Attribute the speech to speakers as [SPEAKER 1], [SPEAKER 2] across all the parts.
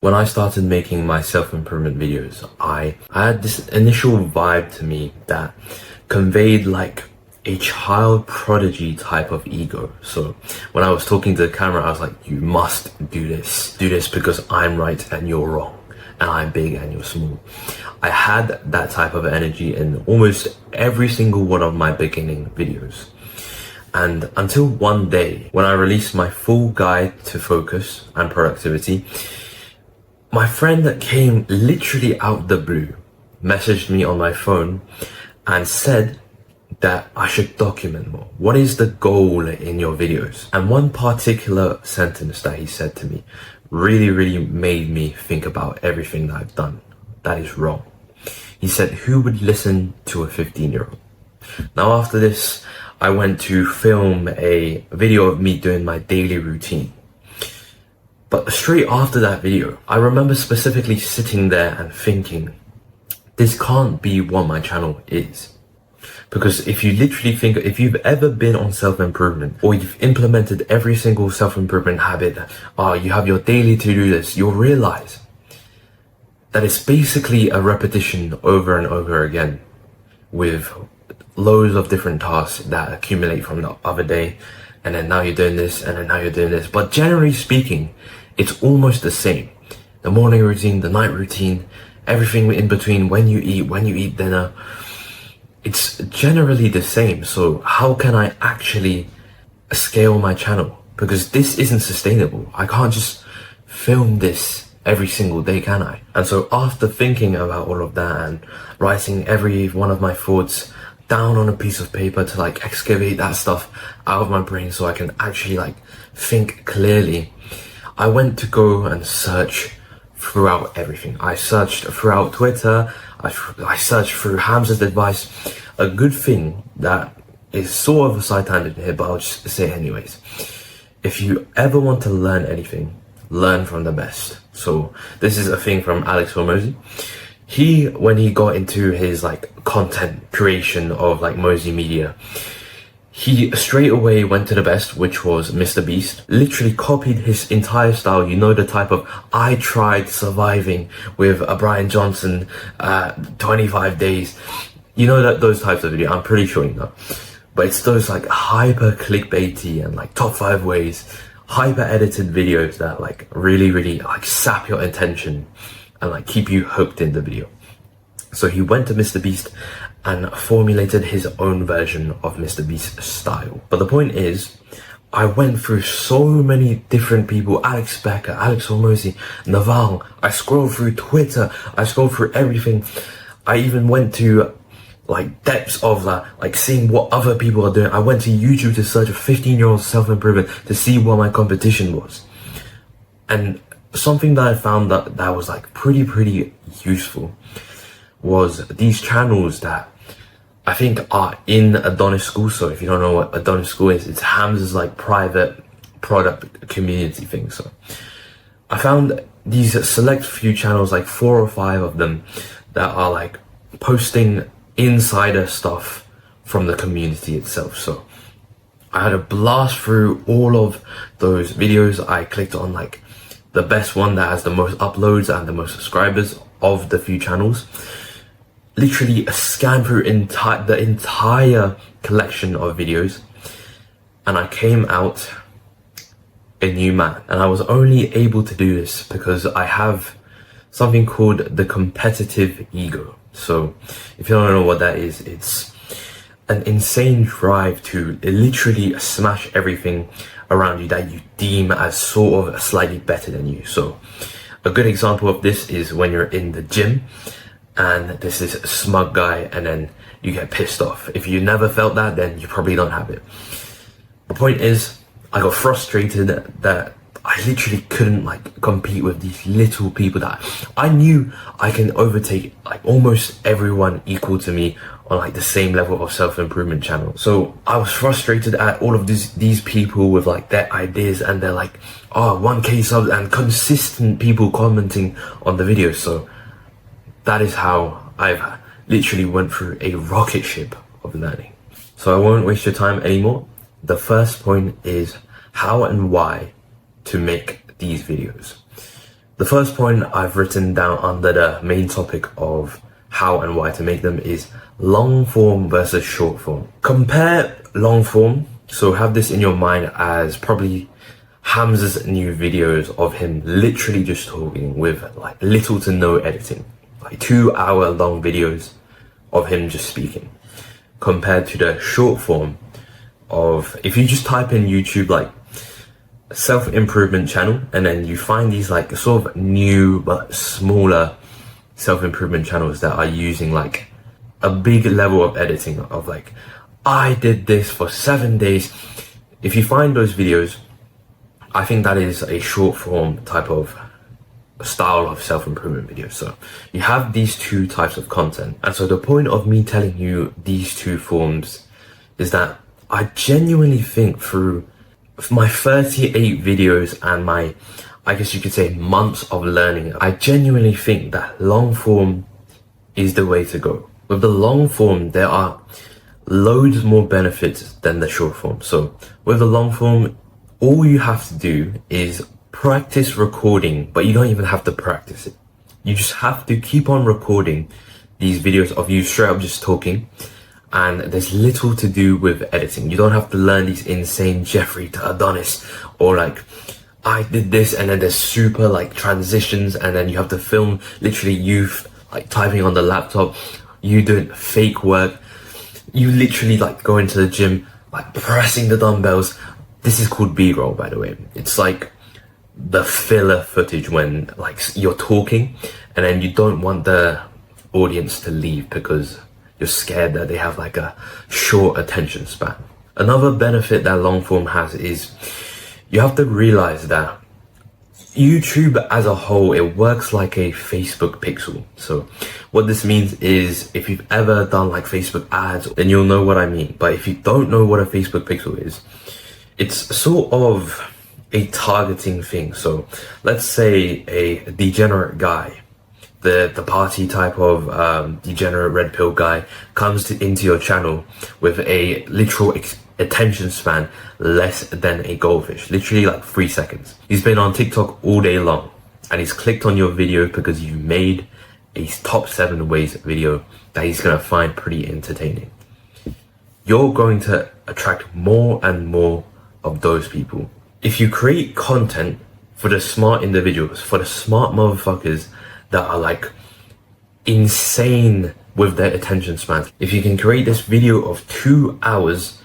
[SPEAKER 1] When I started making my self-improvement videos, I had this initial vibe to me that conveyed like a child prodigy type of ego. So when I was talking to the camera, I was like, you must do this. Do this because I'm right and you're wrong. And I'm big and you're small. I had that type of energy in almost every single one of my beginning videos. And until one day, when I released my full guide to focus and productivity, my friend that came literally out the blue messaged me on my phone and said that I should document more. What is the goal in your videos? And one particular sentence that he said to me really made me think about everything that I've done. That is wrong. He said, who would listen to a 15-year-old? Now after this, I went to film a video of me doing my daily routine. But straight after that video, I remember specifically sitting there and thinking, this can't be what my channel is. Because if you literally think, if you've ever been on self-improvement or you've implemented every single self-improvement habit, you have your daily to-do list, you'll realize that it's basically a repetition over and over again with loads of different tasks that accumulate from the other day. And then now you're doing this, and then now you're doing this. But generally speaking, it's almost the same. The morning routine, the night routine, everything in between, when you eat dinner, it's generally the same. So how can I actually scale my channel? Because this isn't sustainable. I can't just film this every single day, can I? And so after thinking about all of that and writing every one of my thoughts down on a piece of paper to like excavate that stuff out of my brain so I can actually like think clearly, I went to go and search throughout everything. I searched throughout Twitter, I searched through Hamza's advice. A good thing that is sort of a side tangent here, but I'll just say it anyways. If you ever want to learn anything, learn from the best. So this is a thing from Alex Hormozy. When he got into his like content creation of like Mozy Media, he straight away went to the best, which was Mr. Beast. Literally copied his entire style. You know, the type of I tried surviving with a Brian Johnson 25 days. You know that those types of videos. I'm pretty sure you know. But it's those like hyper clickbaity and like top 5 ways, hyper edited videos that like really like sap your attention and like keep you hooked in the video. So he went to Mr. Beast and formulated his own version of Mr. Beast's style. But the point is, I went through so many different people, Alex Becker, Alex Hormozy, Naval. I scrolled through Twitter, I scrolled through everything. I even went to like depths of like seeing what other people are doing. I went to YouTube to search for 15-year-old self-improvement to see what my competition was. And something that I found that was like pretty useful was these channels that I think are in Adonis School. So if you don't know what Adonis School is, it's Hamza's like private product community thing. So I found these select few channels, like 4 or 5 of them, that are like posting insider stuff from the community itself. So I had a blast through all of those videos. I clicked on like the best one that has the most uploads and the most subscribers of the few channels. Literally scanned through the entire collection of videos, and I came out a new man. And I was only able to do this because I have something called the competitive ego. So if you don't know what that is, it's an insane drive to literally smash everything around you that you deem as sort of slightly better than you. So a good example of this is when you're in the gym and there's this smug guy and then you get pissed off. If you never felt that, then you probably don't have it. The point is, I got frustrated that I literally couldn't like compete with these little people that I knew I can overtake like almost everyone equal to me on like the same level of self-improvement channel. So I was frustrated at all of these people with like their ideas and they're like, 1K subs and consistent people commenting on the videos. So that is how I've literally went through a rocket ship of learning. So I won't waste your time anymore. The first point is how and why to make these videos. The first point I've written down under the main topic of how and why to make them is long form versus short form. Compare long form, so have this in your mind as probably Hamza's new videos of him literally just talking with like little to no editing, like 2 hour long videos of him just speaking, compared to the short form of, if you just type in YouTube like self-improvement channel and then you find these like sort of new but smaller self-improvement channels that are using like a big level of editing of like, I did this for 7 days. If you find those videos, I think that is a short form type of style of self-improvement video. So you have these two types of content, and so the point of me telling you these two forms is that I genuinely think through my 38 videos and my, I guess you could say, months of learning, I genuinely think that long form is the way to go. With the long form, there are loads more benefits than the short form. So with the long form, all you have to do is practice recording, but you don't even have to practice it. You just have to keep on recording these videos of you straight up just talking, and there's little to do with editing. You don't have to learn these insane Jeffrey to Adonis or like, I did this, and then there's super like transitions, and then you have to film literally you like typing on the laptop, you doing fake work, you literally like go into the gym, like pressing the dumbbells. This is called B-roll, by the way. It's like the filler footage when like you're talking and then you don't want the audience to leave because you're scared that they have like a short attention span. Another benefit that long form has is you have to realize that YouTube as a whole, it works like a Facebook pixel. So what this means is, if you've ever done like Facebook ads, then you'll know what I mean. But if you don't know what a Facebook pixel is, it's sort of a targeting thing. So let's say a degenerate guy, the party type of degenerate red pill guy comes into your channel with a literal attention span less than a goldfish, literally like 3 seconds. He's been on TikTok all day long and he's clicked on your video because you made a top 7 ways video that he's gonna find pretty entertaining. You're going to attract more and more of those people. If you create content for the smart individuals, for the smart motherfuckers that are like insane with their attention spans, if you can create this video of 2 hours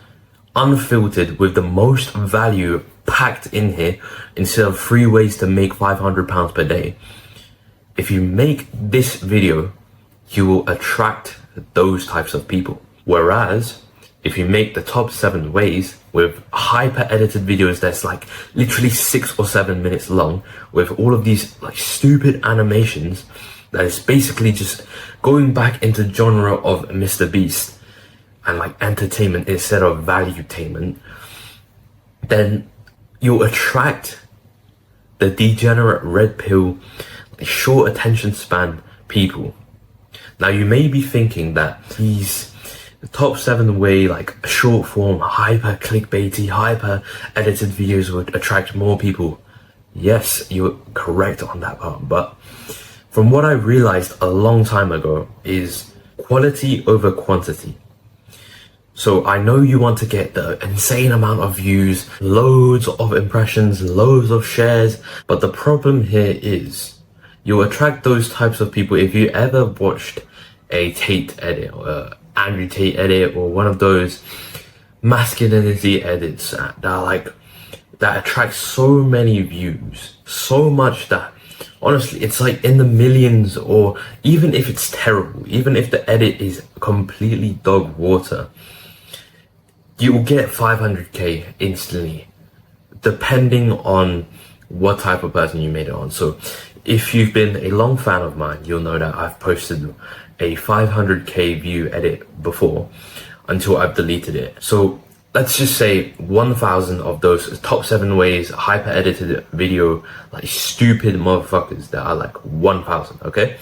[SPEAKER 1] unfiltered with the most value packed in here instead of 3 ways to make £500 per day, if you make this video, you will attract those types of people. Whereas if you make the top 7 ways with hyper edited videos that's like literally 6 or 7 minutes long with all of these like stupid animations that is basically just going back into genre of Mr. Beast and like entertainment instead of valuetainment, then you'll attract the degenerate red pill, short attention span people. Now you may be thinking that these top 7 way like short form hyper clickbaity hyper edited videos would attract more people. Yes, you're correct on that part, but from what I realized a long time ago is quality over quantity. So I know you want to get the insane amount of views, loads of impressions, loads of shares, but the problem here is you'll attract those types of people. If you ever watched a Tate edit or Andrew Tate edit or one of those masculinity edits that are like, that attract so many views, so much that honestly it's like in the millions, or even if it's terrible, even if the edit is completely dog water, you will get 500k instantly depending on what type of person you made it on. So if you've been a long fan of mine, you'll know that I've posted a 500k view edit before until I've deleted it. So let's just say 1,000 of those top 7 ways hyper edited video, like stupid motherfuckers that are like 1,000, okay?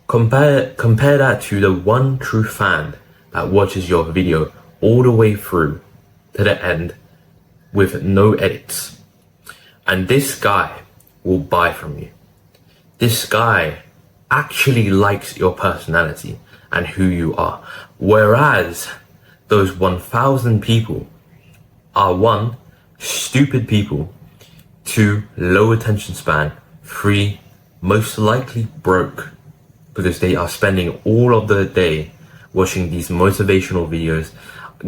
[SPEAKER 1] Compare that to the one true fan that watches your video all the way through to the end with no edits. And this guy will buy from you. this guy actually likes your personality and who you are. Whereas those 1,000 people are one, stupid people, two, low attention span, three, most likely broke because they are spending all of the day watching these motivational videos.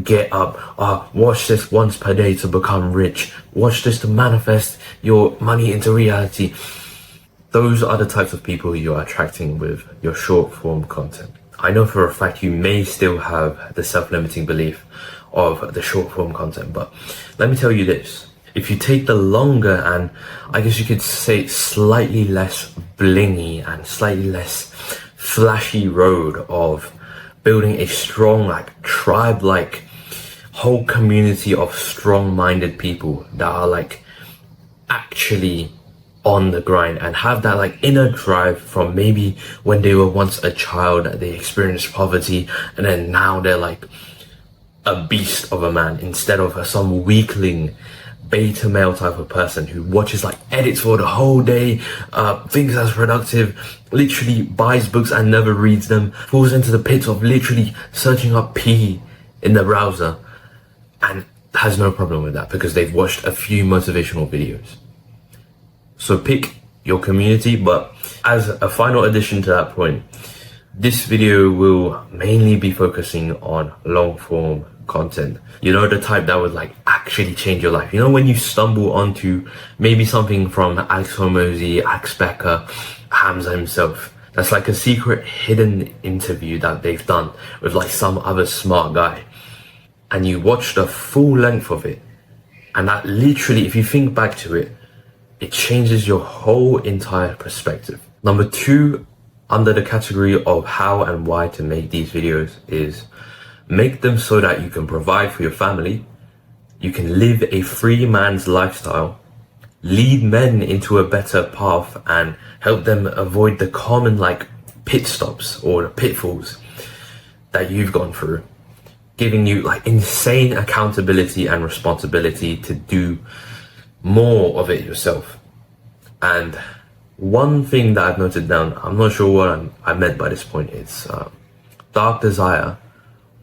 [SPEAKER 1] Get up, watch this once per day to become rich, watch this to manifest your money into reality. Those are the types of people you are attracting with your short form content. I know for a fact you may still have the self-limiting belief of the short form content, but let me tell you this. If you take the longer and I guess you could say slightly less blingy and slightly less flashy road of building a strong, like tribe-like whole community of strong-minded people that are like actually on the grind and have that like inner drive from maybe when they were once a child, they experienced poverty, and then now they're like a beast of a man instead of some weakling beta male type of person who watches like edits for the whole day, thinks that's productive, literally buys books and never reads them, falls into the pits of literally searching up P in the browser and has no problem with that because they've watched a few motivational videos. So pick your community, but as a final addition to that point, this video will mainly be focusing on long form content. You know, the type that would like actually change your life. You know, when you stumble onto maybe something from Alex Hormozy, Axe Becker, Hamza himself, that's like a secret hidden interview that they've done with like some other smart guy, and you watch the full length of it, and that literally, if you think back to it, it changes your whole entire perspective. Number two, under the category of how and why to make these videos, is make them so that you can provide for your family, you can live a free man's lifestyle, lead men into a better path and help them avoid the common like pit stops or the pitfalls that you've gone through, giving you like insane accountability and responsibility to do more of it yourself. And one thing that I've noted down, I'm not sure what I meant by this point, is dark desire,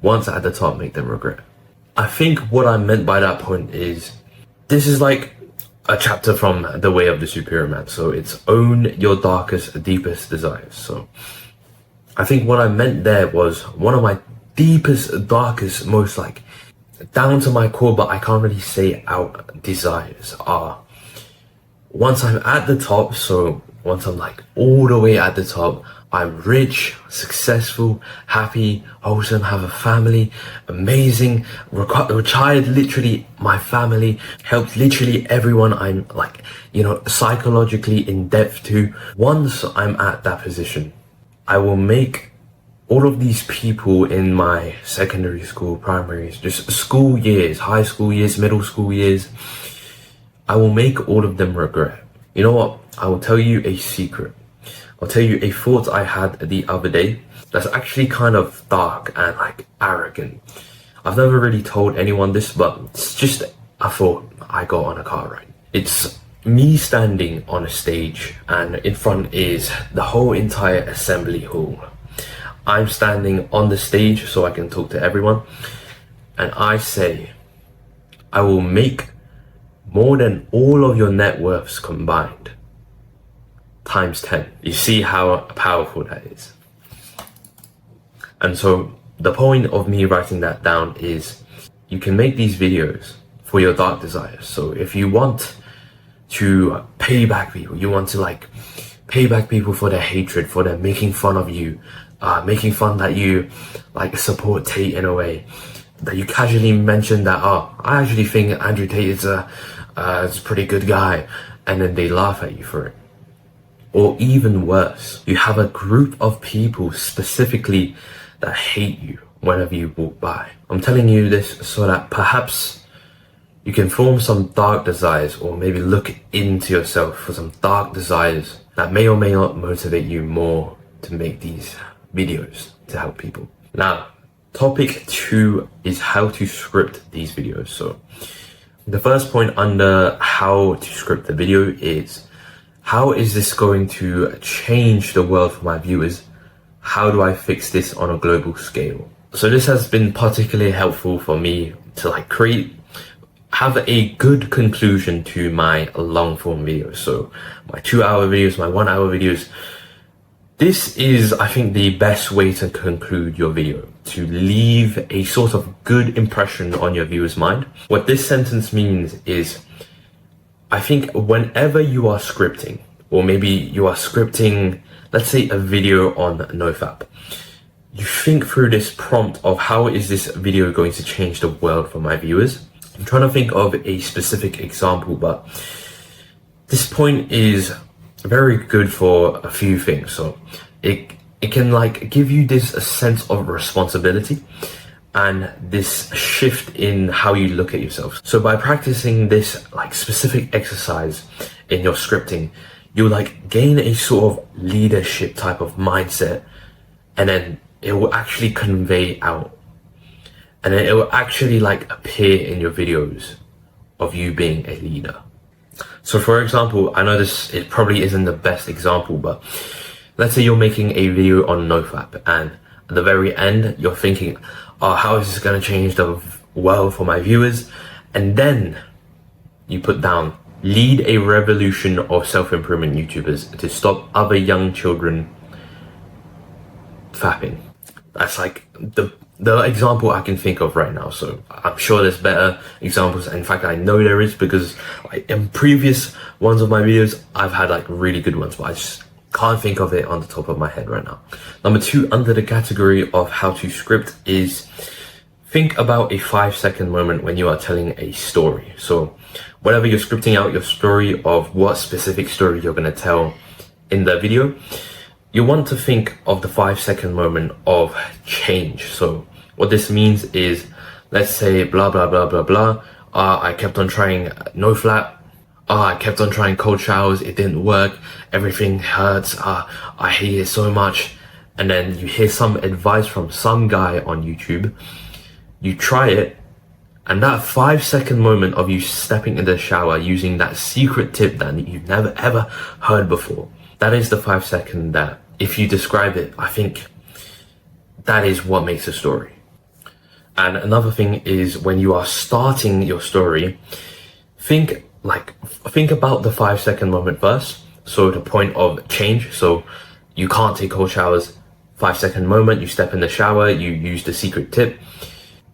[SPEAKER 1] once at the top, make them regret. I think what I meant by that point is, this is like a chapter from The Way of the Superior Man. So it's own your darkest, deepest desires. So I think what I meant there was one of my deepest, darkest, most like down to my core, but I can't really say out, desires are, once I'm at the top, so once I'm like all the way at the top, I'm rich, successful, happy, wholesome, have a family, amazing, retired literally my family, helped literally everyone I'm like, you know, psychologically in depth to. Once I'm at that position, I will make all of these people in my secondary school, primary, just school years, high school years, middle school years, I will make all of them regret. You know what? I will tell you a secret. I'll tell you a thought I had the other day that's actually kind of dark and like arrogant. I've never really told anyone this, but it's just a thought I got on a car ride. It's me standing on a stage and in front is the whole entire assembly hall. I'm standing on the stage so I can talk to everyone, and I say, I will make more than all of your net worths combined times 10. You see how powerful that is. And so the point of me writing that down is, you can make these videos for your dark desires. So if you want to pay back people, you want to like pay back people for their hatred, for their making fun of you, making fun that you like support Tate in a way, that you casually mention that, oh, I actually think Andrew Tate is a pretty good guy, and then they laugh at you for it. Or even worse, you have a group of people specifically that hate you whenever you walk by. I'm telling you this so that perhaps you can form some dark desires, or maybe look into yourself for some dark desires that may or may not motivate you more to make these videos to help people. Now, topic 2 is how to script these videos. So the first point under how to script the video is how is this going to change the world for my viewers? How do I fix this on a global scale? So this has been particularly helpful for me to have a good conclusion to my long form videos. So my 2-hour videos, my 1-hour videos. This is, I think, the best way to conclude your video, to leave a sort of good impression on your viewer's mind. What this sentence means is, I think whenever you are scripting, or maybe you are scripting, let's say a video on NoFap, you think through this prompt of how is this video going to change the world for my viewers. I'm trying to think of a specific example, but this point is very good for a few things. So it can give you this sense of responsibility and this shift in how you look at yourself. So by practicing this specific exercise in your scripting, you'll gain a sort of leadership type of mindset, and then it will actually convey out, and then it will actually appear in your videos of you being a leader. So for example, I know it probably isn't the best example, but let's say you're making a video on NoFap, and at the very end you're thinking, oh, how is this going to change the world for my viewers? And then you put down, lead a revolution of self-improvement YouTubers to stop other young children fapping. That's the example I can think of right now. So I'm sure there's better examples. In fact, I know there is, because in previous ones of my videos, I've had really good ones, but I just can't think of it on the top of my head right now. Number 2, under the category of how to script, is think about a 5-second moment when you are telling a story. So whenever you're scripting out your story of what specific story you're going to tell in the video, you want to think of the 5-second moment of change. So what this means is, let's say blah blah blah blah blah, I kept on trying NoFap, I kept on trying cold showers, it didn't work, everything hurts, I hate it so much. And then you hear some advice from some guy on YouTube, you try it, and that 5-second moment of you stepping in the shower using that secret tip that you've never ever heard before, that is the 5-second that, if you describe it, I think that is what makes a story. And another thing is, when you are starting your story, think about the 5-second moment first. So the point of change. So you can't take cold showers. 5-second moment, you step in the shower, you use the secret tip.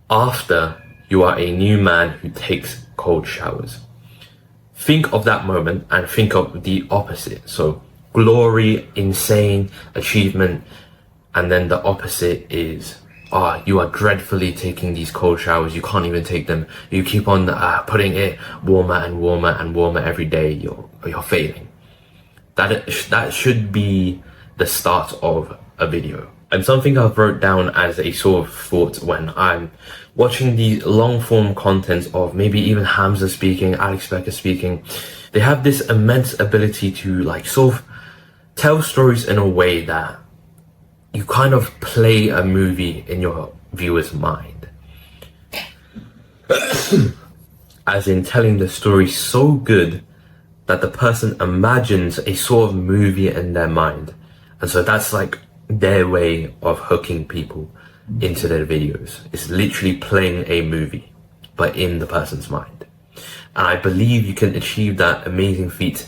[SPEAKER 1] After, you are a new man who takes cold showers. Think of that moment and think of the opposite. So glory, insane, achievement, and then the opposite is, you are dreadfully taking these cold showers, you can't even take them, you keep on putting it warmer and warmer and warmer every day, you're failing. That should be the start of a video. And something I've wrote down as a sort of thought when I'm watching the long form content of maybe even Hamza speaking, Alex Becker speaking, they have this immense ability to sort of tell stories in a way that you kind of play a movie in your viewer's mind. As in telling the story so good that the person imagines a sort of movie in their mind. And so that's their way of hooking people into their videos. It's literally playing a movie, but in the person's mind. And I believe you can achieve that amazing feat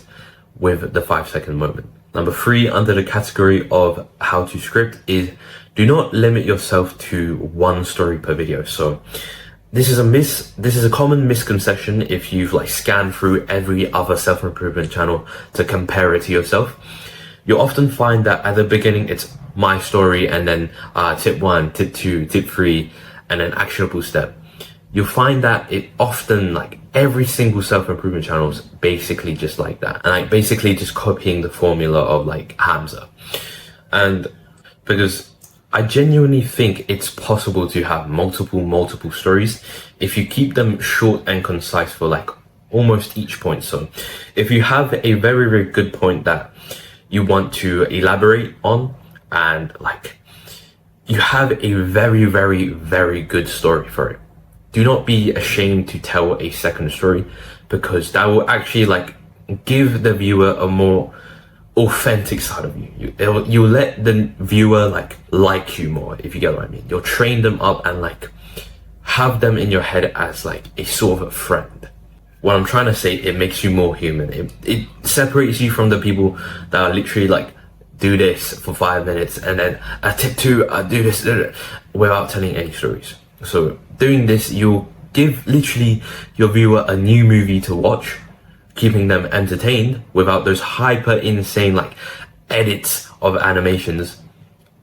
[SPEAKER 1] with the 5-second moment. Number 3, under the category of how to script, is do not limit yourself to one story per video. So this is a common misconception if you've scanned through every other self-improvement channel to compare it to yourself. You'll often find that at the beginning it's my story, and then tip 1, tip 2, tip 3, and then actionable step. You'll find that it often, every single self-improvement channel is basically just like that. And basically just copying the formula of Hamza. And because I genuinely think it's possible to have multiple stories if you keep them short and concise for almost each point. So if you have a very, very good point that you want to elaborate on, and you have a very, very, very good story for it, do not be ashamed to tell a second story, because that will actually give the viewer a more authentic side of you. You'll let the viewer like you more, if you get what I mean. You'll train them up and have them in your head as a sort of a friend. What I'm trying to say, it makes you more human. It separates you from the people that are literally do this for 5 minutes and then tip 2, do this without telling any stories. So doing this, you'll give literally your viewer a new movie to watch, keeping them entertained without those hyper insane edits of animations,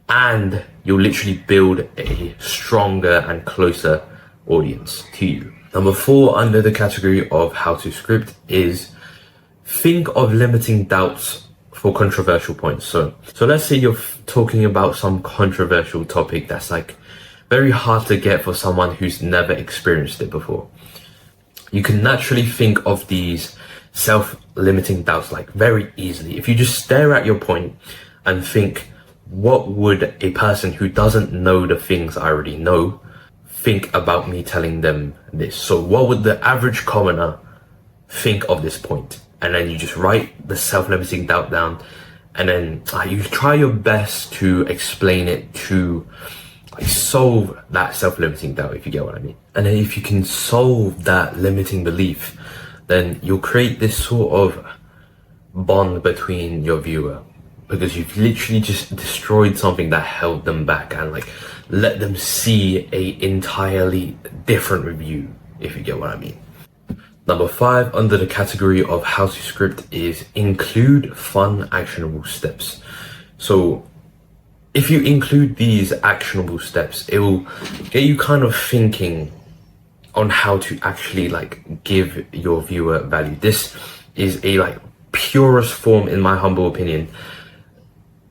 [SPEAKER 1] and you'll literally build a stronger and closer audience to you. Number 4 under the category of how to script is think of limiting doubts for controversial points. So let's say you're talking about some controversial topic that's very hard to get for someone who's never experienced it before. You can naturally think of these self-limiting doubts very easily. If you just stare at your point and think, what would a person who doesn't know the things I already know think about me telling them this? So what would the average commoner think of this point? And then you just write the self-limiting doubt down, and then you try your best to explain it to solve that self-limiting doubt, if you get what I mean. And then if you can solve that limiting belief, then you'll create this sort of bond between your viewer, because you've literally just destroyed something that held them back and let them see a entirely different review, if you get what I mean. Number 5 under the category of how to script is include fun, actionable steps. So if you include these actionable steps, it will get you kind of thinking on how to actually give your viewer value. This is a purest form, in my humble opinion,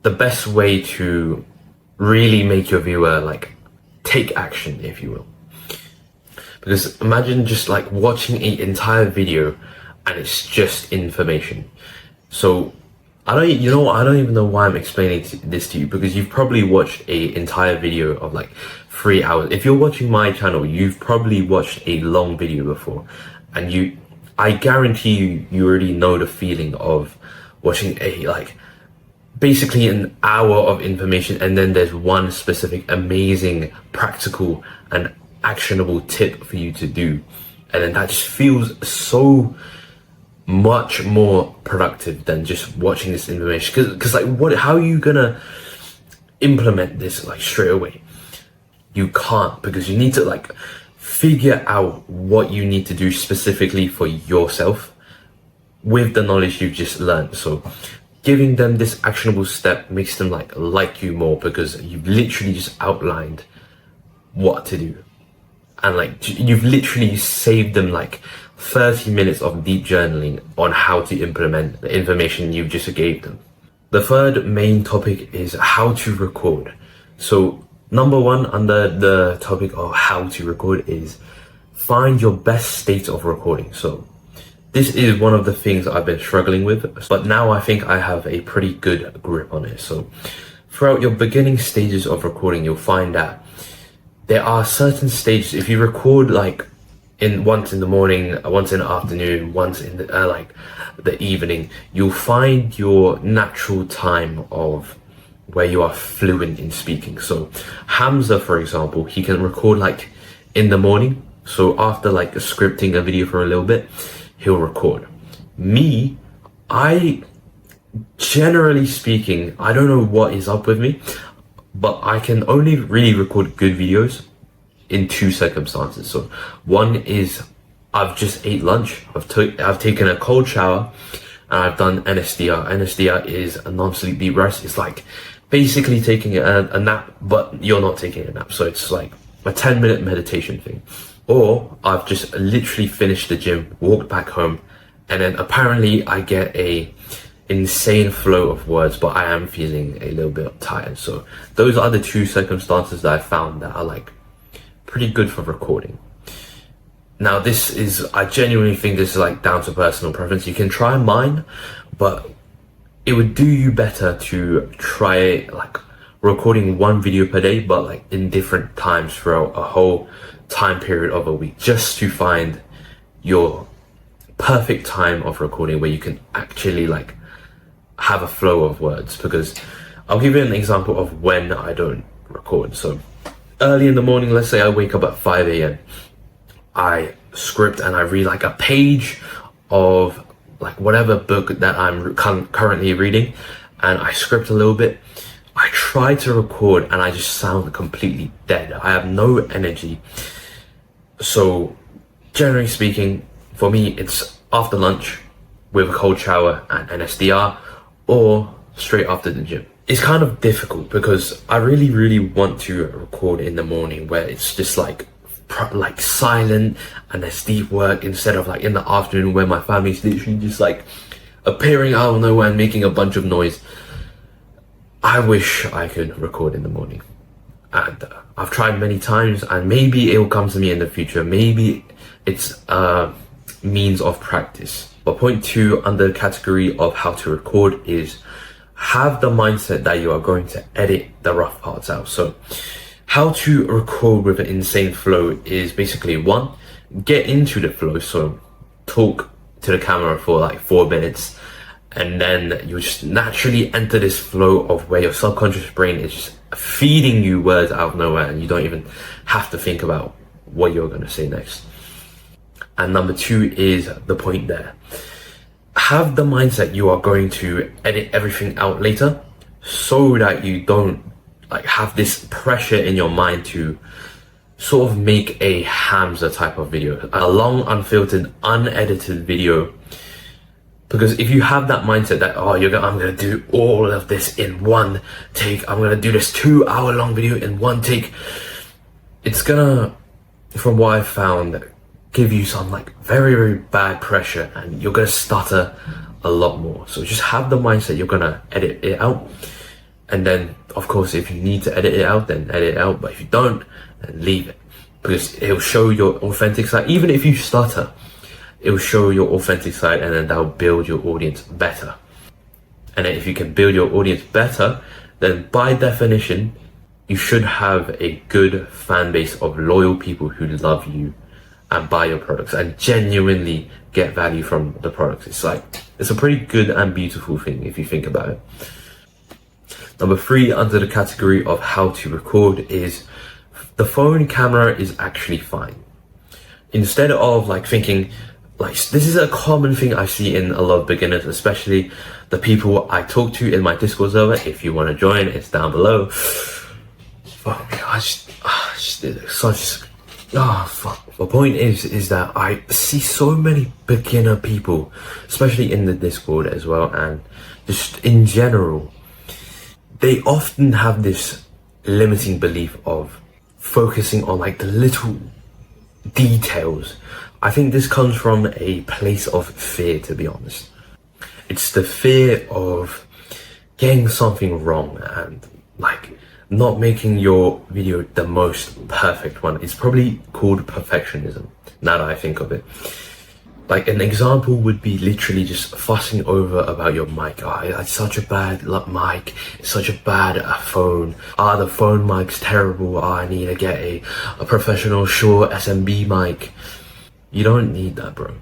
[SPEAKER 1] the best way to really make your viewer take action, if you will. Because imagine just watching an entire video and it's just information. So I don't even know why I'm explaining this to you, because you've probably watched an entire video of 3 hours. If you're watching my channel, you've probably watched a long video before, and I guarantee you already know the feeling of watching a basically an hour of information, and then there's one specific amazing practical and actionable tip for you to do, and then that just feels so much more productive than just watching this information. Because how are you gonna implement this straight away? You can't, because you need to figure out what you need to do specifically for yourself with the knowledge you've just learned. So giving them this actionable step makes them like you more, because you've literally just outlined what to do, and you've literally saved them 30 minutes of deep journaling on how to implement the information you just gave them. The third main topic is how to record. So number 1 under the topic of how to record is find your best state of recording. So this is one of the things I've been struggling with, but now I think I have a pretty good grip on it. So throughout your beginning stages of recording, you'll find that there are certain stages. If you record once in the morning, once in the afternoon, once in the evening, you'll find your natural time of where you are fluent in speaking. So Hamza, for example, he can record in the morning. So after scripting a video for a little bit, he'll record. Me, I generally speaking, I don't know what is up with me, but I can only really record good videos in 2 circumstances. So one is I've just ate lunch, I've taken a cold shower, and I've done NSDR. NSDR is a non-sleep deep rest. It's basically taking a nap, but you're not taking a nap. So it's a 10-minute meditation thing. Or I've just literally finished the gym, walked back home, and then apparently I get a insane flow of words, but I am feeling a little bit tired. So those are the 2 circumstances that I found that are pretty good for recording. Now I genuinely think this is down to personal preference. You can try mine, but it would do you better to try recording 1 video per day, but in different times throughout a whole time period of a week, just to find your perfect time of recording where you can actually like have a flow of words. Because I'll give you an example of when I don't record. So early in the morning, let's say I wake up at 5 a.m. I script and I read like a page of like whatever book that I'm currently reading, and I script a little bit. I try to record and I just sound completely dead. I have no energy. So generally speaking, for me, it's after lunch with a cold shower and an SDR, or straight after the gym. It's kind of difficult because I really want to record in the morning where it's just like silent and there's deep work, instead of like in the afternoon where my family's literally just like appearing out of nowhere and making a bunch of noise. I wish I could record in the morning, and I've tried many times, and maybe it will come to me in the future. Maybe it's a means of practice. But point 2 under the category of how to record is have the mindset that you are going to edit the rough parts out. So how to record with an insane flow is basically 1, get into the flow. So talk to the camera for like 4 minutes, and then you just naturally enter this flow of where your subconscious brain is just feeding you words out of nowhere, and you don't even have to think about what you're going to say next. And number 2 is the point there. Have the mindset you are going to edit everything out later, so that you don't like have this pressure in your mind to sort of make a Hamza type of video, a long, unfiltered, unedited video. Because if you have that mindset that, oh, I'm gonna do all of this in one take, I'm gonna do this 2-hour-long video in one take, it's gonna, from what I've found, give you some like very bad pressure, and you're gonna stutter a lot more. So just have the mindset you're gonna edit it out, and then of course if you need to edit it out, then edit it out. But if you don't, then leave it, because it'll show your authentic side. Even if you stutter, it will show your authentic side, and then that will build your audience better. And then if you can build your audience better, then by definition you should have a good fan base of loyal people who love you and buy your products and genuinely get value from the products. It's a pretty good and beautiful thing if you think about it. Number 3 under the category of how to record is the phone camera is actually fine. Instead of like thinking, like, this is a common thing I see in a lot of beginners, especially the people I talk to in my Discord server. If you want to join, it's down below. Fuck me, I just did such. Fuck. The point is that I see so many beginner people, especially in the Discord as well, and just in general, they often have this limiting belief of focusing on like the little details. I think this comes from a place of fear, to be honest. It's the fear of getting something wrong and like not making your video the most perfect one. It's probably called perfectionism, now that I think of it. Like an example would be literally just fussing over about your mic. Oh, it's such a bad mic, it's such a bad phone. The phone mic's terrible. I need to get a professional Shure SMB mic. You don't need that, bro.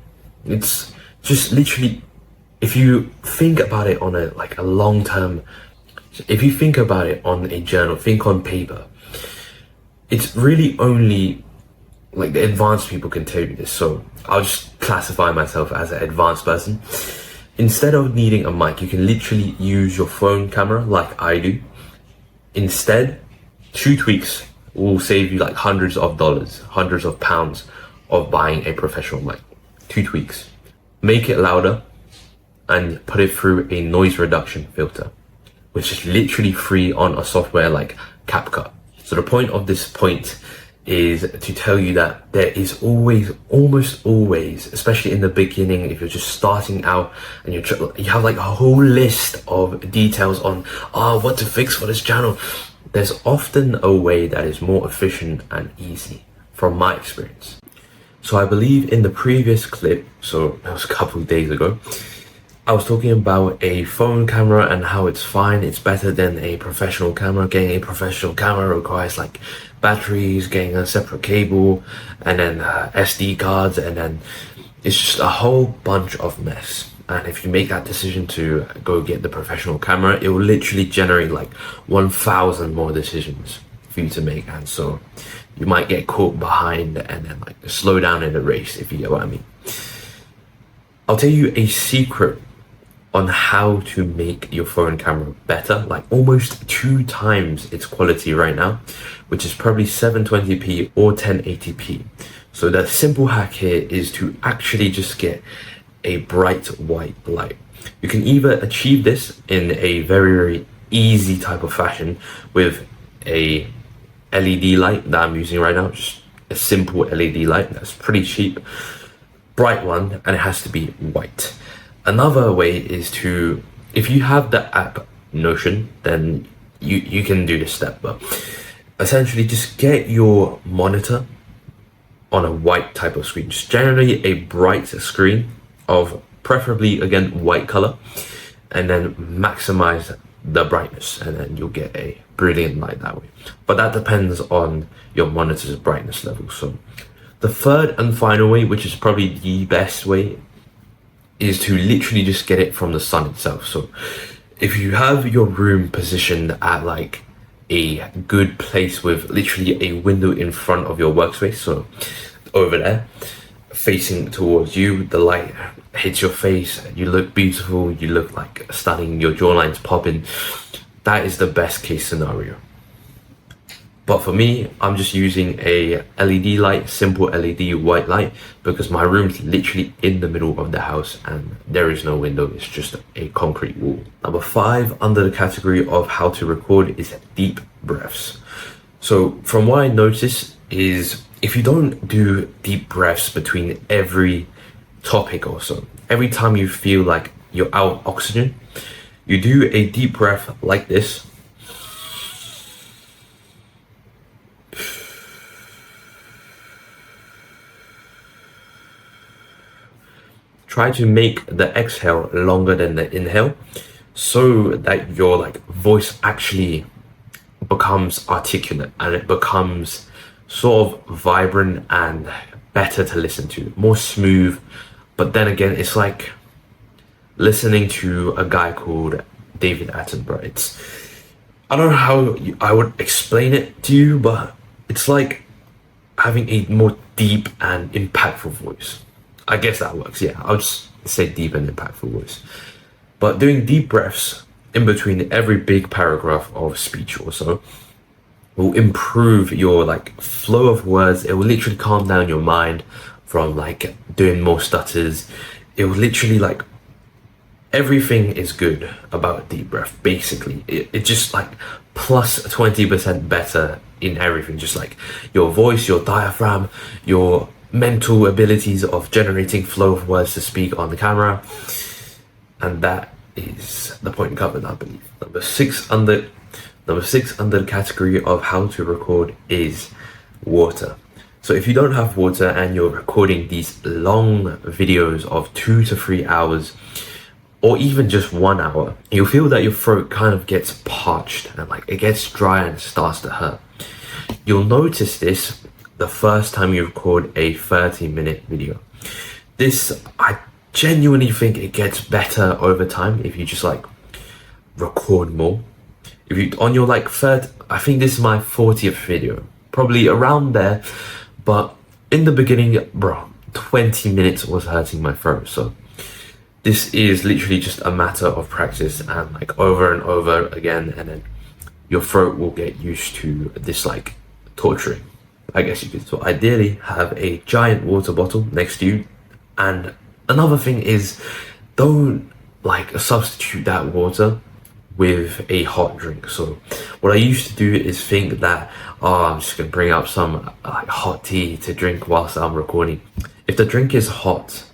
[SPEAKER 1] It's just literally, if you think about it on a long term, if you think about it on a journal, think on paper, it's really only like the advanced people can tell you this. So I'll just classify myself as an advanced person. Instead of needing a mic, you can literally use your phone camera like I do. Instead, 2 tweaks will save you like hundreds of dollars, hundreds of pounds of buying a professional mic. 2 tweaks. Make it louder and put it through a noise reduction filter, which is literally free on a software like CapCut. So the point of this point is to tell you that there is always, almost always, especially in the beginning, if you're just starting out and you have like a whole list of details on what to fix for this channel, there's often a way that is more efficient and easy, from my experience. So I believe in the previous clip, so that was a couple of days ago, I was talking about a phone camera and how it's fine, it's better than a professional camera. Getting a professional camera requires like batteries, getting a separate cable, and then SD cards, and then it's just a whole bunch of mess. And if you make that decision to go get the professional camera, it will literally generate like 1,000 more decisions for you to make. And so you might get caught behind and then like slow down in the race, if you get what I mean. I'll tell you a secret on how to make your phone camera better, like almost 2 times its quality right now, which is probably 720p or 1080p. So the simple hack here is to actually just get a bright white light. You can either achieve this in a very easy type of fashion with a LED light that I'm using right now, just a simple LED light that's pretty cheap, bright one, and it has to be white. Another way is to, if you have the app Notion, then you can do this step, but essentially just get your monitor on a white type of screen, just generally a bright screen of preferably, again, white color, and then maximize the brightness, and then you'll get a brilliant light that way. But that depends on your monitor's brightness level. So the third and final way, which is probably the best way, is to literally just get it from the sun itself. So if you have your room positioned at like a good place with literally a window in front of your workspace, so over there facing towards you, the light hits your face, you look beautiful, you look like stunning, your jawline's popping. That is the best case scenario. But for me, I'm just using a LED light, simple LED white light, because my room's literally in the middle of the house and there is no window, it's just a concrete wall. Number 5 under the category of how to record is deep breaths. So from what I noticed is, if you don't do deep breaths between every topic or so, every time you feel like you're out of oxygen, you do a deep breath like this. Try to make the exhale longer than the inhale so that your like voice actually becomes articulate and it becomes sort of vibrant and better to listen to, more smooth. But then again, it's like listening to a guy called David Attenborough. I don't know how I would explain it to you, but it's like having a more deep and impactful voice. I guess that works, yeah. I'll just say deep and impactful voice. But doing deep breaths in between every big paragraph of speech or so will improve your like flow of words. It will literally calm down your mind from like doing more stutters. It will literally like, everything is good about deep breath, basically. It just like plus 20% better in everything, just like your voice, your diaphragm, your mental abilities of generating flow of words to speak on the camera. And that is the point covered, I believe. Number six under the category of how to record is water. So if you don't have water and you're recording these long videos of 2 to 3 hours, or even just 1 hour, you'll feel that your throat kind of gets parched and like it gets dry and starts to hurt. You'll notice this the first time you record a 30-minute video. This, I genuinely think it gets better over time if you just like record more. If you, on your like third, I think this is my 40th video, probably around there, but in the beginning, bro, 20 minutes was hurting my throat. So this is literally just a matter of practice and like over and over again, and then your throat will get used to this like torturing, I guess you could. So ideally have a giant water bottle next to you. And another thing is, don't like substitute that water with a hot drink. So what I used to do is think that, oh, I'm just gonna bring out some like hot tea to drink whilst I'm recording. If the drink is hot,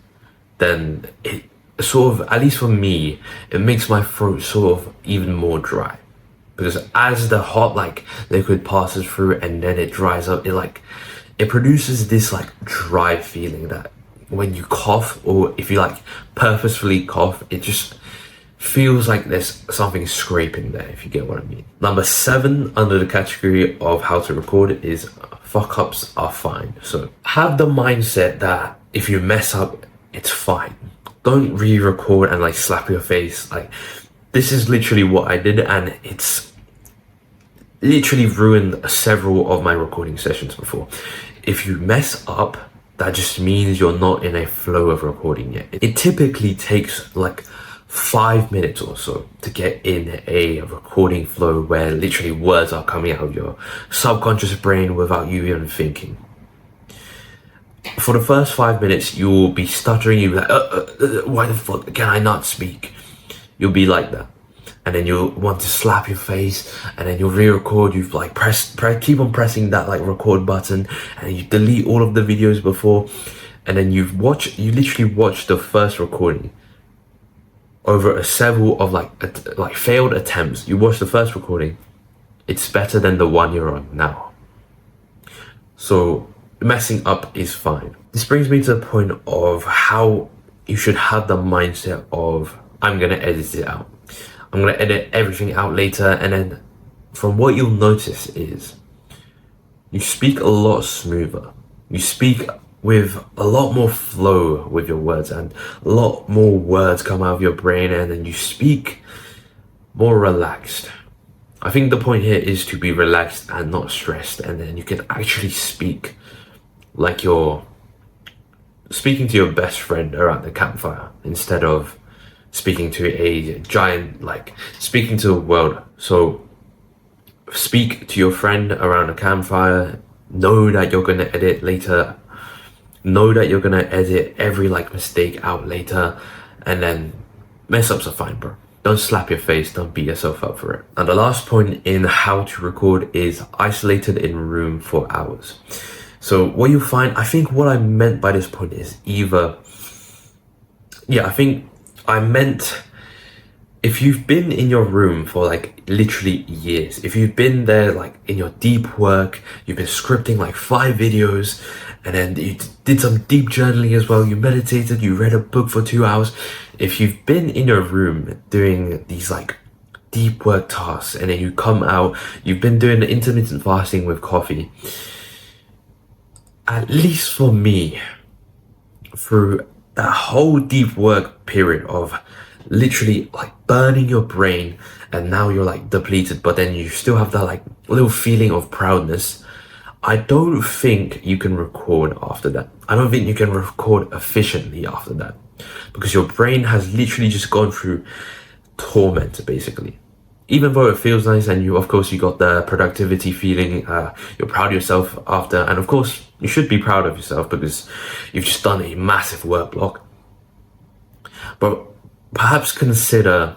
[SPEAKER 1] then it sort of, at least for me, it makes my throat sort of even more dry, because as the hot like liquid passes through and then it dries up, it produces this like dry feeling that when you cough, or if you like purposefully cough, it just feels like there's something scraping there, if you get what I mean. Number 7 under the category of how to record is fuck ups are fine. So have the mindset that if you mess up, it's fine. Don't re-record and like slap your face. Like, this is literally what I did, and it's literally ruined several of my recording sessions before. If you mess up, that just means you're not in a flow of recording yet. It typically takes like 5 minutes or so to get in a recording flow where literally words are coming out of your subconscious brain without you even thinking. For the first 5 minutes, you'll be stuttering. You'll be like, why the fuck can I not speak? You'll be like that. And then you'll want to slap your face, and then you'll re-record. You've like keep on pressing that like record button, and you delete all of the videos before, and then you literally watch the first recording over several of like failed attempts. You watch the first recording, it's better than the one you're on now. So messing up is fine. This brings me to the point of how you should have the mindset of, I'm gonna edit it out. I'm gonna edit everything out later. And then from what you'll notice is you speak a lot smoother. You speak with a lot more flow with your words, and a lot more words come out of your brain, and then you speak more relaxed. I think the point here is to be relaxed and not stressed, and then you can actually speak like you're speaking to your best friend around the campfire instead of speaking to a giant, like speaking to the world. So speak to your friend around a campfire. Know that you're gonna edit later. Know that you're gonna edit every like mistake out later, and then mess ups are fine, bro. Don't slap your face, don't beat yourself up for it. And the last point in how to record is isolated in room for hours. So what you find, I think what I meant by this point is I meant if you've been in your room for like literally years, if you've been there like in your deep work, you've been scripting like 5 videos, and then you did some deep journaling as well, you meditated, you read a book for 2 hours. If you've been in your room doing these like deep work tasks, and then you come out, you've been doing the intermittent fasting with coffee, at least for me, through that whole deep work period of literally like burning your brain, and now you're like depleted, but then you still have that like little feeling of proudness, I don't think you can record after that. I don't think you can record efficiently after that, because your brain has literally just gone through torment basically. Even though it feels nice, and you got the productivity feeling, you're proud of yourself after, and of course you should be proud of yourself because you've just done a massive work block. But perhaps consider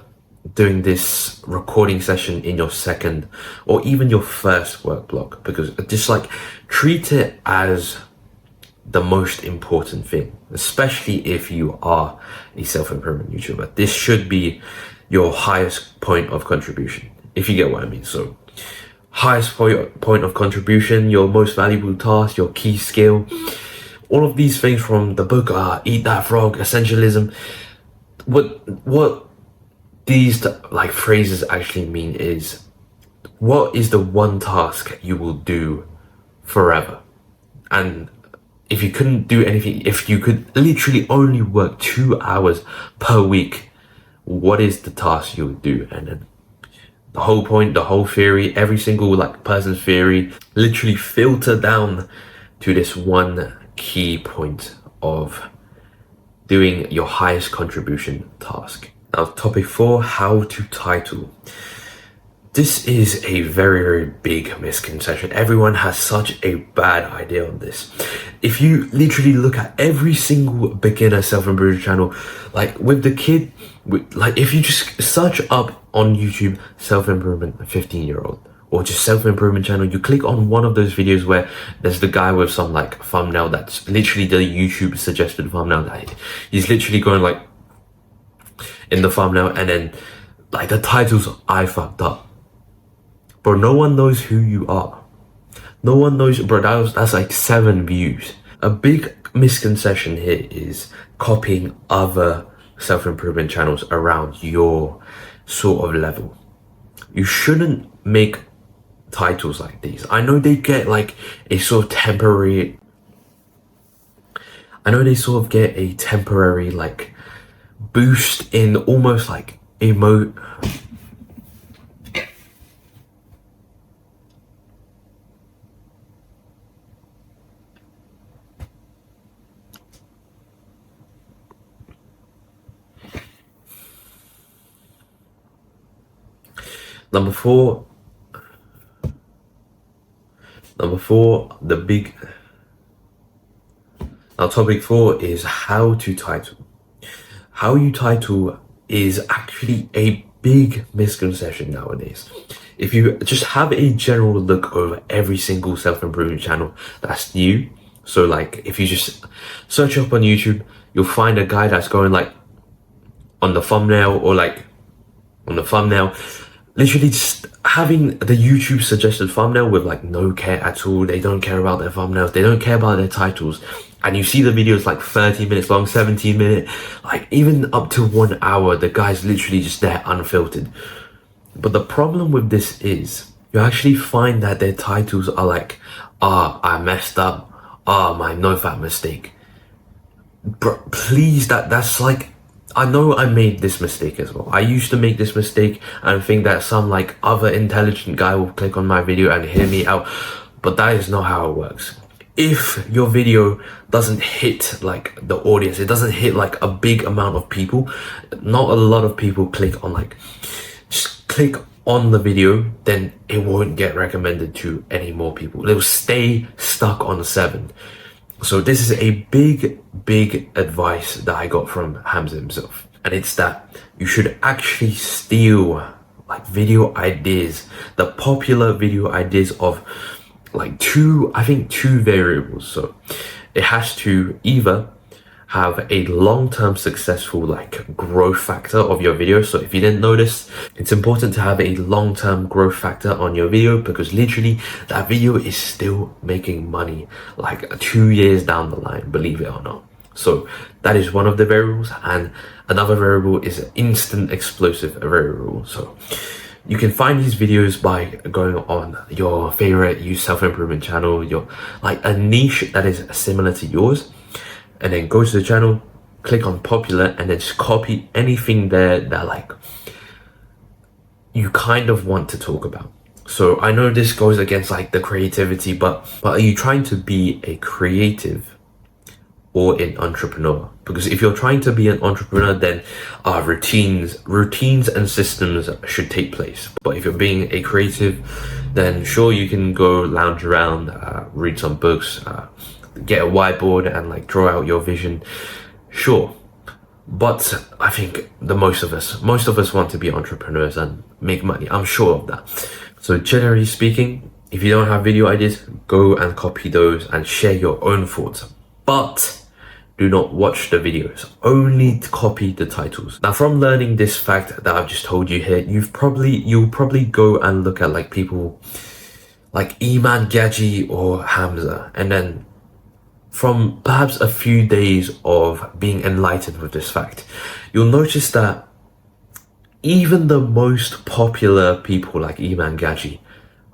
[SPEAKER 1] doing this recording session in your second or even your first work block, because just like treat it as the most important thing, especially if you are a self-improvement YouTuber. This should be your highest point of contribution, if you get what I mean. So highest point of contribution, your most valuable task, your key skill, all of these things from the book Eat That Frog, Essentialism. What these like phrases actually mean is, what is the one task you will do forever? And if you couldn't do anything, if you could literally only work 2 hours per week, what is the task you would do? And then the whole point, the whole theory, every single like person's theory, literally filter down to this one key point of doing your highest contribution task. Now, topic 4, how to title. This is a very, very big misconception. Everyone has such a bad idea on this. If you literally look at every single beginner self-improvement channel, like with the kid, like if you just search up on YouTube self-improvement 15-year-old or just self-improvement channel, you click on one of those videos where there's the guy with some like thumbnail that's literally the YouTube suggested thumbnail, that he's literally going like in the thumbnail, and then like the titles, I fucked up. Bro, no one knows who you are. No one knows, bro, that's like 7 views. A big misconception here is copying other self-improvement channels around your sort of level. You shouldn't make titles like these. I know they get like a sort of temporary I know they sort of get a temporary like boost in almost like number four, the big. Now, topic 4 is how to title. How you title is actually a big misconception nowadays. If you just have a general look over every single self-improvement channel that's new, so like if you just search up on YouTube, you'll find a guy that's going like on the thumbnail or like on the thumbnail, literally just having the YouTube suggested thumbnail with like no care at all. They don't care about their thumbnails, they don't care about their titles, and you see the videos like 30 minutes long, 17 minutes, like even up to 1 hour, the guy's literally just there unfiltered. But the problem with this is you actually find that their titles are like, I messed up, my no-fap mistake. Bro, please, that's like, I know I made this mistake as well. I used to make this mistake and think that some like other intelligent guy will click on my video and hear me out, but that is not how it works. If your video doesn't hit like the audience, it doesn't hit like a big amount of people, not a lot of people click on like, just click on the video, then it won't get recommended to any more people. It will stay stuck on 7. So this is a big advice that I got from Hamza himself. And it's that you should actually steal like video ideas, the popular video ideas of like two variables. So it has to either have a long-term successful like growth factor of your video. So if you didn't notice, it's important to have a long-term growth factor on your video, because literally that video is still making money like 2 years down the line, believe it or not. So that is one of the variables, and another variable is instant explosive variable. So you can find these videos by going on your favorite self-improvement channel, your like a niche that is similar to yours, and then go to the channel, click on popular, and then just copy anything there that like you kind of want to talk about. So I know this goes against like the creativity, but are you trying to be a creative or an entrepreneur? Because if you're trying to be an entrepreneur, then routines and systems should take place. But if you're being a creative, then sure, you can go lounge around, read some books, get a whiteboard and like draw out your vision, sure. But I think most of us want to be entrepreneurs and make money. I'm sure of that. So generally speaking, if you don't have video ideas, go and copy those and share your own thoughts. But do not watch the videos, only copy the titles. Now, from learning this fact that I've just told you here, you'll probably go and look at like people like Iman Gaji or Hamza, and then from perhaps a few days of being enlightened with this fact, you'll notice that even the most popular people like Iman Gaji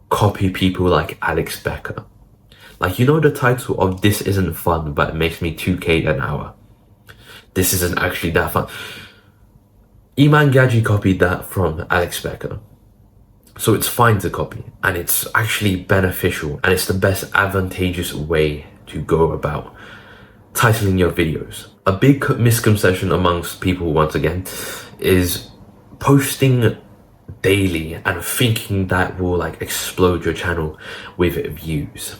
[SPEAKER 1] copy people like Alex Becker. Like, you know the title of "This Isn't Fun, but it makes me 2K an hour." This isn't actually that fun. Iman Gaji copied that from Alex Becker. So it's fine to copy, and it's actually beneficial, and it's the best advantageous way to go about titling your videos. A big misconception amongst people, once again, is posting daily and thinking that will like explode your channel with views.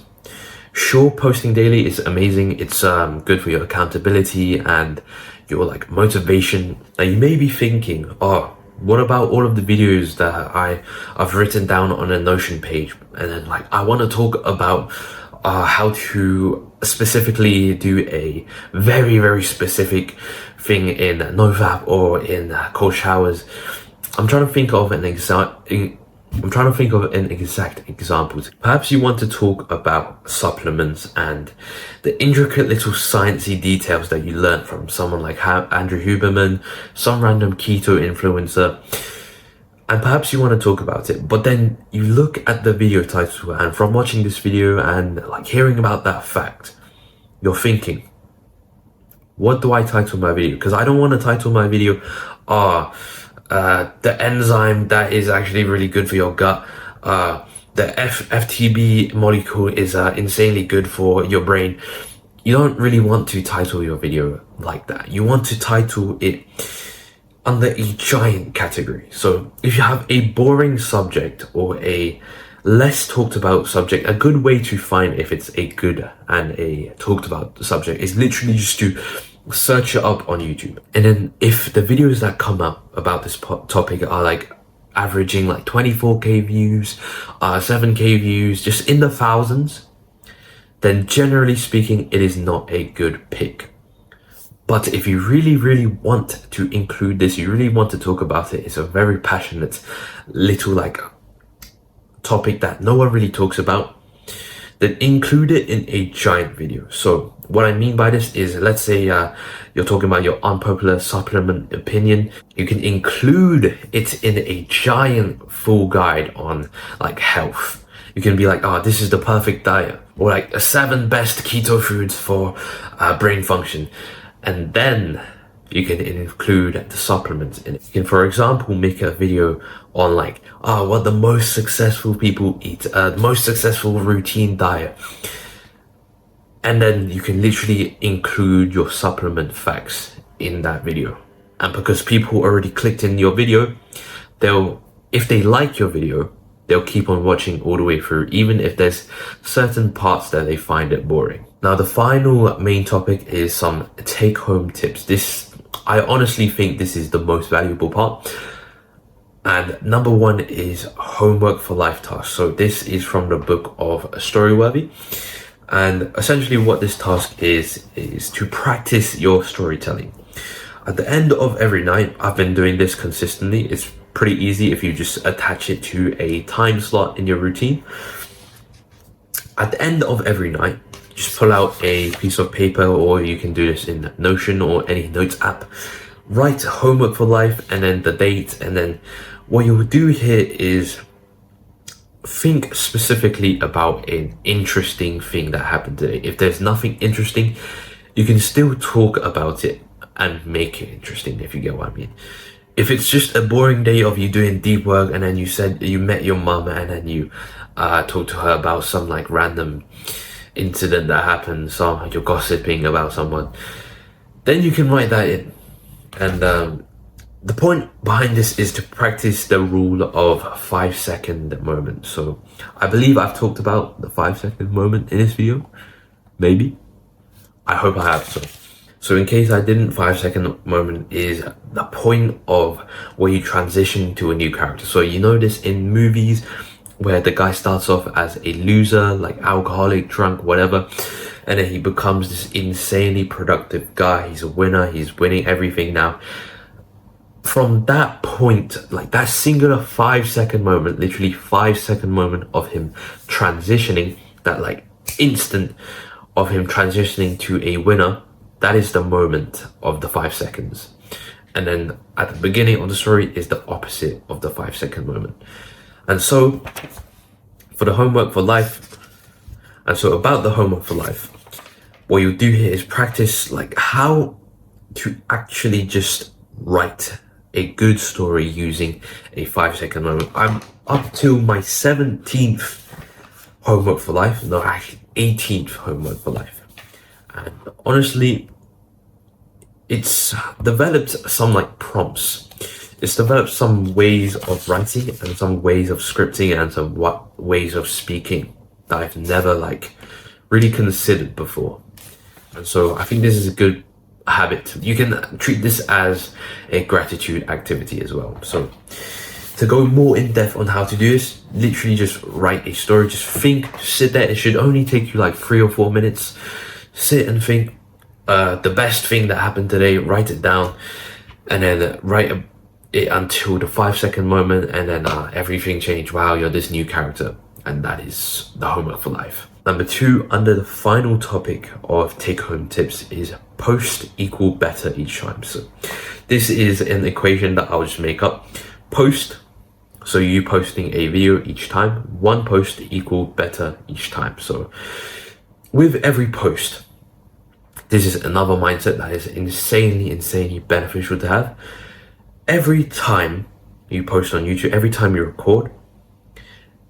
[SPEAKER 1] Sure, posting daily is amazing. It's good for your accountability and your like motivation. Now you may be thinking, oh, what about all of the videos that I've written down on a Notion page, and then like I want to talk about how to specifically do a very specific thing in NoFap or in cold showers. I'm trying to think of an exact example. Perhaps you want to talk about supplements and the intricate little sciencey details that you learned from someone like Andrew Huberman, some random keto influencer. And perhaps you want to talk about it, but then you look at the video title, and from watching this video and like hearing about that fact, you're thinking, What do I title my video? Because I don't want to title my video, the enzyme that is actually really good for your gut. The FTB molecule is insanely good for your brain. You don't really want to title your video like that. You want to title it under a giant category. So if you have a boring subject or a less talked about subject, a good way to find if it's a good and a talked about subject is literally just to search it up on YouTube. And then if the videos that come up about this topic are like averaging like 24k views, 7k views, just in the thousands, then generally speaking, it is not a good pick. But if you really want to include this, you really want to talk about it, it's a very passionate little like topic that no one really talks about, then include it in a giant video. So what I mean by this is, let's say you're talking about your unpopular supplement opinion, you can include it in a giant full guide on like health. You can be like, this is the perfect diet, or like 7 best keto foods for brain function. And then you can include the supplements in it. You can, for example, make a video on like, what the most successful people eat, the most successful routine diet. And then you can literally include your supplement facts in that video. And because people already clicked in your video, if they like your video, they'll keep on watching all the way through, even if there's certain parts that they find it boring. Now, the final main topic is some take-home tips. This, I honestly think this is the most valuable part. And number 1 is homework for life tasks. So this is from the book of Storyworthy. And essentially what this task is to practice your storytelling. At the end of every night, I've been doing this consistently. It's pretty easy if you just attach it to a time slot in your routine. At the end of every night, just pull out a piece of paper, or you can do this in Notion or any notes app. Write homework for life and then the date. And then what you will do here is think specifically about an interesting thing that happened today. If there's nothing interesting, you can still talk about it and make it interesting, if you get what I mean. If it's just a boring day of you doing deep work and then you said you met your mum and then you talked to her about some like random incident that happened, you're gossiping about someone, then you can write that in. And the point behind this is to practice the rule of 5-second moment. So I believe I've talked about the 5-second moment in this video. Maybe. I hope I have. So in case I didn't, 5-second moment is the point of where you transition to a new character. So you know this in movies where the guy starts off as a loser, like alcoholic, drunk, whatever, and then he becomes this insanely productive guy. He's a winner, he's winning everything now. From that point, like that singular 5-second moment, literally 5-second moment of him transitioning, that like instant of him transitioning to a winner, that is the moment of the 5 seconds. And then at the beginning of the story is the opposite of the 5-second moment. And so for the homework for life, about the homework for life, what you do here is practice like how to actually just write a good story using a 5-second moment. I'm up to my 17th homework for life, no, actually 18th homework for life. And honestly, it's developed some like prompts. It's developed some ways of writing and some ways of scripting and some ways of speaking that I've never like really considered before. And so I think this is a good habit. You can treat this as a gratitude activity as well. So to go more in depth on how to do this, literally just write a story, just think, sit there. It should only take you like 3 or 4 minutes. Sit and think the best thing that happened today, write it down, and then write it until the 5-second moment, and then everything changed. Wow, you're this new character. And that is the homework for life. Number 2, under the final topic of take-home tips, is post equal better each time. So this is an equation that I'll just make up. Post, so you posting a video each time, 1 post equal better each time. So with every post, This is another mindset that is insanely beneficial to have. Every time you post on YouTube, every time you record,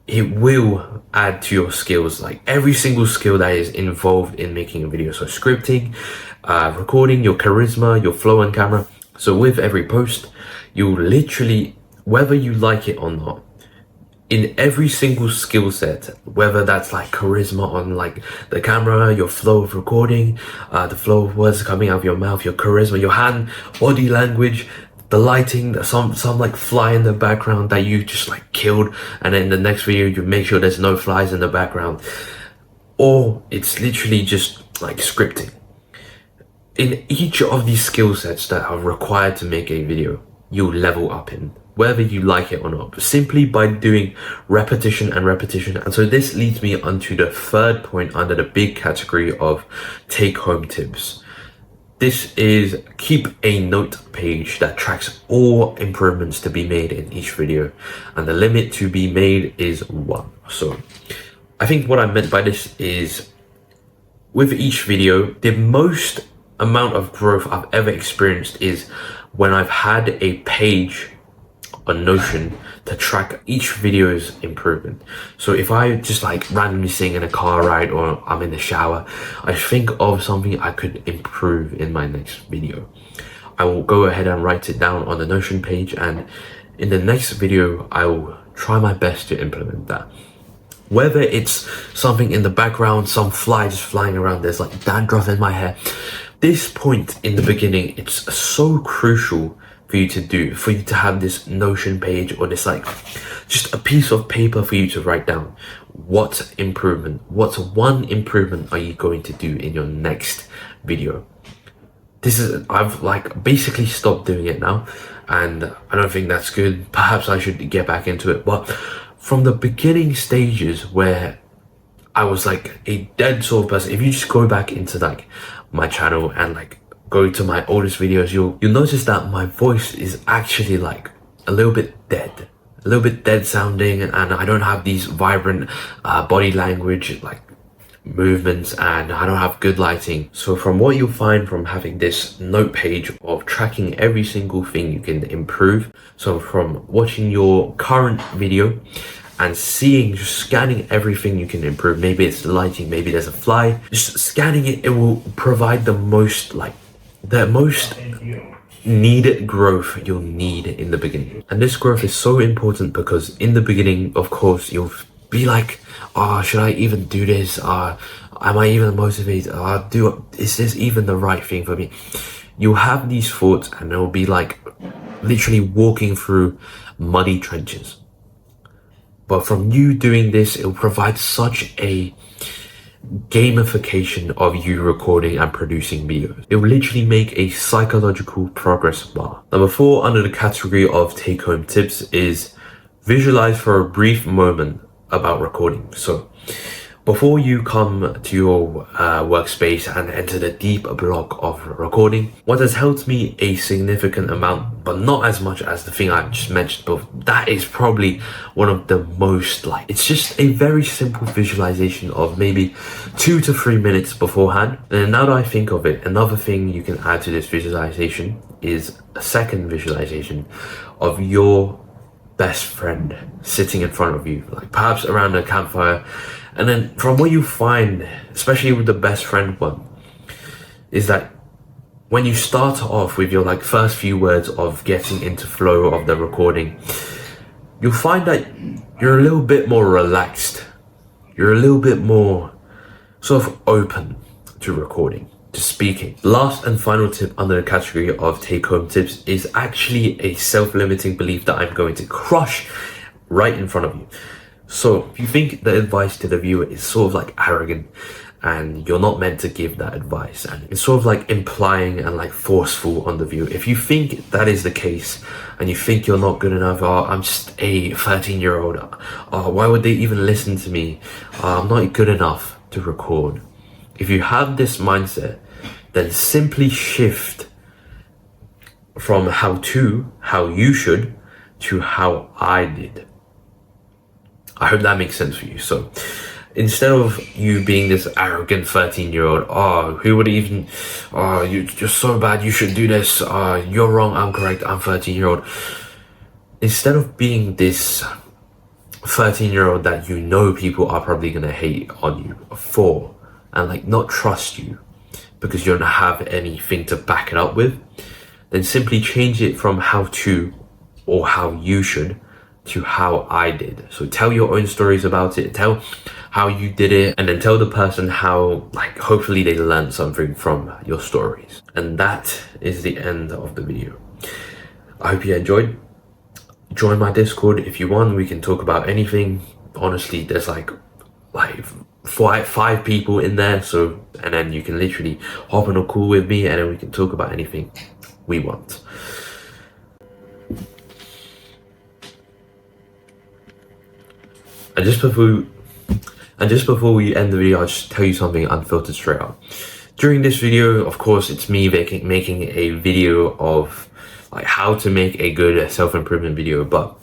[SPEAKER 1] it will add to your skills, like every single skill that is involved in making a video. So scripting, recording, your charisma, your flow on camera. So with every post, you'll literally, whether you like it or not, in every single skill set, whether that's like charisma on like the camera, your flow of recording, the flow of words coming out of your mouth, your charisma, your hand, body language, the lighting, some like fly in the background that you just like killed, and then the next video you make sure there's no flies in the background, or it's literally just like scripting. In each of these skill sets that are required to make a video, you'll level up in, whether you like it or not, simply by doing repetition and repetition. And so this leads me onto the third point under the big category of take-home tips. This is keep a note page that tracks all improvements to be made in each video, and the limit to be made is 1. So I think what I meant by this is, with each video, the most amount of growth I've ever experienced is when I've had a page on Notion to track each video's improvement. So if I just like randomly sing in a car ride or I'm in the shower, I think of something I could improve in my next video, I will go ahead and write it down on the Notion page, and in the next video I will try my best to implement that. Whether it's something in the background, some fly just flying around, there's like dandruff in my hair. This point in the beginning, it's so crucial for you to do, for you to have this Notion page or this like just a piece of paper for you to write down what one improvement are you going to do in your next video. I've like basically stopped doing it now, and I don't think that's good. Perhaps I should get back into it, but from the beginning stages where I was like a dead sort of person, if you just go back into like my channel and like go to my oldest videos, you'll notice that my voice is actually like a little bit dead sounding, and I don't have these vibrant body language like movements, and I don't have good lighting. So from what you'll find from having this note page of tracking every single thing you can improve, so from watching your current video and just scanning everything you can improve, maybe it's the lighting, maybe there's a fly, just scanning it will provide the most needed growth you'll need in the beginning. And this growth is so important because in the beginning, of course, you'll be like, should I even do this? Am I even motivated? Is this even the right thing for me? You'll have these thoughts, and it'll be like literally walking through muddy trenches. But from you doing this, it'll provide such a gamification of you recording and producing videos. It will literally make a psychological progress bar. Number 4 under the category of take-home tips is visualize for a brief moment about recording. So before you come to your workspace and enter the deep block of recording, what has helped me a significant amount, but not as much as the thing I just mentioned, but that is probably one of the most it's just a very simple visualization of maybe 2 to 3 minutes beforehand. And now that I think of it, another thing you can add to this visualization is a second visualization of your best friend sitting in front of you, like perhaps around a campfire. And then from what you find, especially with the best friend one, is that when you start off with your like first few words of getting into flow of the recording, you'll find that you're a little bit more relaxed. You're a little bit more sort of open to recording, to speaking. Last and final tip under the category of take-home tips is actually a self-limiting belief that I'm going to crush right in front of you. So if you think the advice to the viewer is sort of like arrogant and you're not meant to give that advice, and it's sort of like implying and like forceful on the viewer, if you think that is the case and you think you're not good enough, I'm just a 13-year-old, why would they even listen to me, I'm not good enough to record. If you have this mindset, then simply shift from how you should, to how I did. I hope that makes sense for you. So instead of you being this arrogant 13-year-old, oh, who would even, oh, you're so bad, you should do this, you're wrong, I'm correct, I'm 13-year-old. Instead of being this 13-year-old that you know people are probably gonna hate on you for and like not trust you because you don't have anything to back it up with, then simply change it from how to or how you should to how I did. So tell your own stories about it, tell how you did it, and then tell the person how, like, hopefully they learned something from your stories. And that is the end of the video. I hope you enjoyed. Join my Discord if you want. We can talk about anything. Honestly, there's like five people in there, so, and then you can literally hop on a call with me and then we can talk about anything we want. And just before we end the video, I'll just tell you something unfiltered straight up. During this video, of course, it's me making a video of like how to make a good self-improvement video, but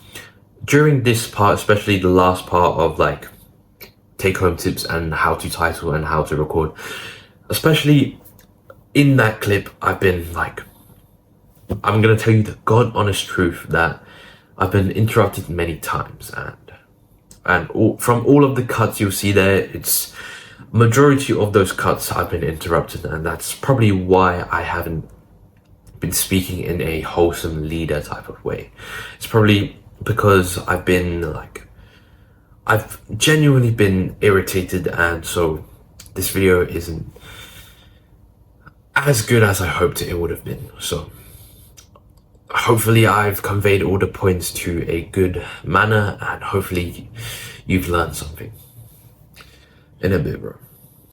[SPEAKER 1] during this part, especially the last part of like take-home tips and how to title and how to record, especially in that clip, I've been like, I'm gonna tell you the God honest truth that I've been interrupted many times, and from all of the cuts you'll see there, it's majority of those cuts I've been interrupted, and that's probably why I haven't been speaking in a wholesome leader type of way. It's probably because I've genuinely been irritated, and so this video isn't as good as I hoped it would have been. So hopefully I've conveyed all the points to a good manner, and hopefully you've learned something. In a bit, bro.